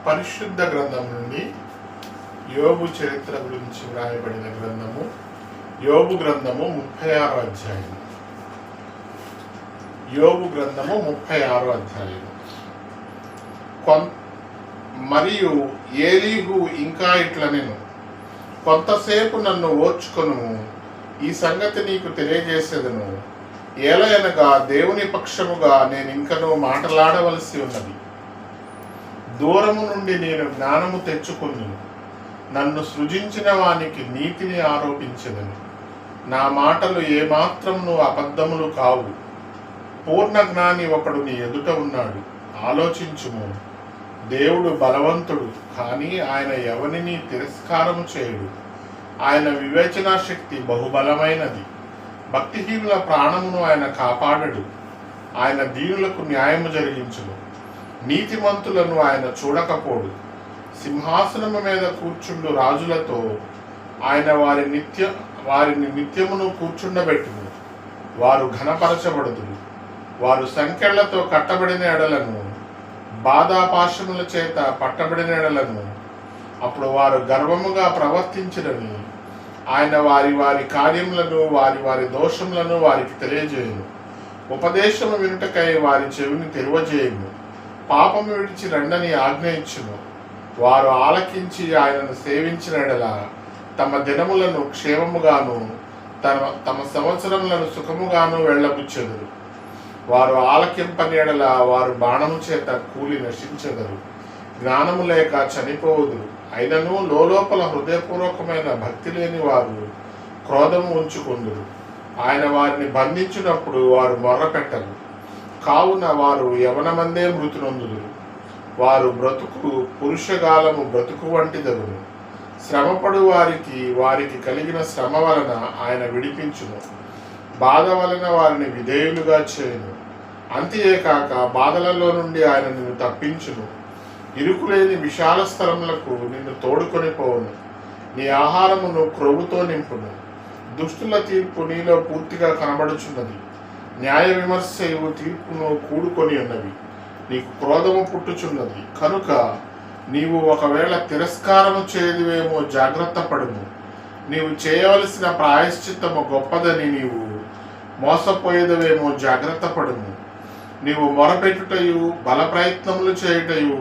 పరిశుద్ధ గ్రంథం నుండి యోబు చరిత్ర గురించి వ్రాయబడిన గ్రంథము యోబు గ్రంథము 36వ అధ్యాయం. యోబు గ్రంథము 36వ అధ్యాయం. మరియు ఏలీహు ఇంకా ఇట్లనెను, కొంతసేపు నన్ను ఓర్చుకొను, ఈ సంగతి నీకు తెలియజేసేదను. ఏలయనగా దేవుని పక్షముగా నేను ఇంకనూ మాట్లాడవలసి ఉన్నది. దూరము నుండి నేను జ్ఞానము తెచ్చుకుందును, నన్ను సృజించిన వానికి నీతిని ఆరోపించెదను. నా మాటలు ఏమాత్రమును అబద్ధములు కావు. పూర్ణ జ్ఞాని ఒకడు నీ ఎదుట ఉన్నాడు, ఆలోచించుము. దేవుడు బలవంతుడు, కానీ ఆయన ఎవరిని తిరస్కారము చేయుడు. ఆయన వివేచనా శక్తి బహుబలమైనది. భక్తిహీనుల ప్రాణమును ఆయన కాపాడడు. ఆయన దీనులకు న్యాయము జరిగించును. నీతిమంతులను ఆయన చూడకపోడు. సింహాసనము మీద కూర్చుండు రాజులతో ఆయన వారిని నిత్యమును కూర్చుండబెట్టును. వారు ఘనపరచబడుదురు. వారు సంకెళ్లతో కట్టబడిన ఎడలను, బాధాపాశముల చేత పట్టబడిన ఎడలను, అప్పుడు వారు గర్వముగా ప్రవర్తించిరని ఆయన వారి వారి కార్యములను వారి వారి దోషములను వారికి తెలియజేయును. ఉపదేశము వినుటకై వారి చెవిని తెరవజేయును. పాపము విడిచి రండని ఆజ్ఞ ఇచ్చును. వారు ఆలకించి ఆయనను సేవించిన ఎడల తమ దినములను క్షేమముగాను తమ సంవత్సరములను సుఖముగాను వెళ్ళబుచ్చెదరు. వారు ఆలకింపని ఎడల వారు బాణము చేత కూలి నశించెదరు. జ్ఞానము లేక చనిపోవుదురు. అయినను లోపల హృదయపూర్వకమైన భక్తి లేని వారు క్రోధము ఉంచుకుందురు. ఆయన వారిని బంధించినప్పుడు వారు మొర్రపెట్టరు. కావున వారు యవనమందే మృతునొందుదురు. వారు బ్రతుకు పురుషగాలము బ్రతుకు వంటిదగును. శ్రమపడు వారికి కలిగిన శ్రమ వలన ఆయన విడిపించును. బాధ వలన వారిని విధేయులుగా చేయును. అంతేకాక బాధలలో నుండి ఆయన నిన్ను తప్పించును. ఇరుకులేని విశాల స్థలములకు నిన్ను తోడుకొని పోవును. నీ ఆహారమును క్రొవ్వుతో నింపును. దుష్టుల తీర్పు నీలో పూర్తిగా కనబడుచున్నది. న్యాయ విమర్శయు తీర్పును కూడుకొని ఉన్నవి. నీకు క్రోధము పుట్టుచున్నది కనుక నీవు ఒకవేళ తిరస్కారము చేయదువేమో జాగ్రత్త పడుము. నీవు చేయవలసిన ప్రాయశ్చిత్తము గొప్పదని నీవు మోసపోయేదవేమో జాగ్రత్త పడుము. నీవు మొరపెట్టుటయు బల ప్రయత్నములు చేయుటయు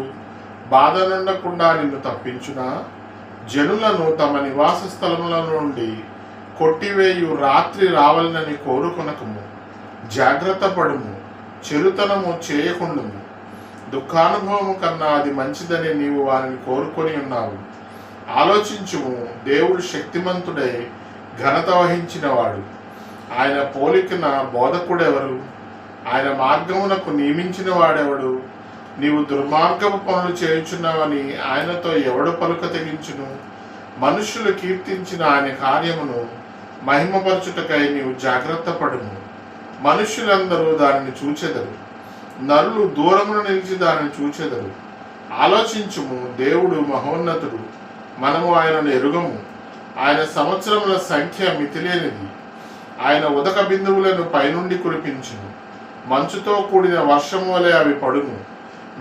బాధ నుండకుండా నిన్ను తప్పించునా? జనులను తమ నివాస స్థలముల నుండి కొట్టివేయు రాత్రి రావాలని కోరుకొనకము. జాగ్రత్త పడుము, చెరుతనము చేయకుండుము. దుఃఖానుభవము కన్నా అది మంచిదని నీవు వారిని కోరుకొని ఉన్నావు. ఆలోచించుము, దేవుడు శక్తిమంతుడై ఘనత వహించినవాడు. ఆయన పోలికన బోధకుడెవరు? ఆయన మార్గమునకు నియమించిన వాడెవడు? నీవు దుర్మార్గపు పనులు చేయుచున్నావని ఆయనతో ఎవడు పలుక తెగించును? మనుష్యులు కీర్తించిన ఆయన కార్యమును మహిమపరచుటకై నీవు జాగ్రత్త పడుము. మనుష్యులందరూ దానిని చూచెదరు. నరులు దూరమున నిలిచి దానిని చూచెదరు. ఆలోచించుము, దేవుడు మహోన్నతుడు, మనము ఆయనను ఎరుగము. ఆయన సంవత్సరముల సంఖ్య మితిలేనిది. ఆయన ఉదక బిందువులను పైనుండి కురిపించును. మంచుతో కూడిన వర్షము వలె అవి పడును.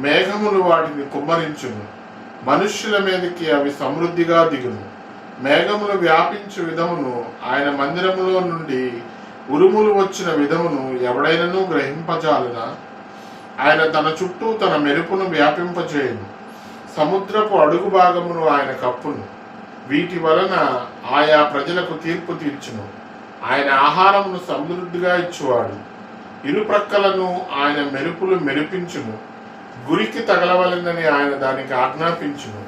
మేఘములు వాటిని కుమ్మరించును. మనుష్యుల మీదకి అవి సమృద్ధిగా దిగును. మేఘములు వ్యాపించు విధమును, ఆయన మందిరములో నుండి ఉరుములు వచ్చిన విధమును ఎవడైనను గ్రహింపజాలునా? ఆయన తన చుట్టూ తన మెరుపును వ్యాపింపజేయును. సముద్రపు అడుగు భాగమును ఆయన కప్పును. వీటి వలన ఆయా ప్రజలకు తీర్పు తీర్చును. ఆయన ఆహారమును సమృద్ధిగా ఇచ్చువాడు. ఇరుప్రక్కలను ఆయన మెరుపులు మెరిపించును. గురికి తగలవలెనని ఆయన దానికి ఆజ్ఞాపించును.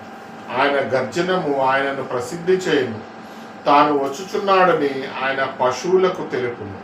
ఆయన గర్జనము ఆయనను ప్రసిద్ధి చేయును. తాను వచ్చుచున్నాడని ఆయన పశువులకు తెలుపును.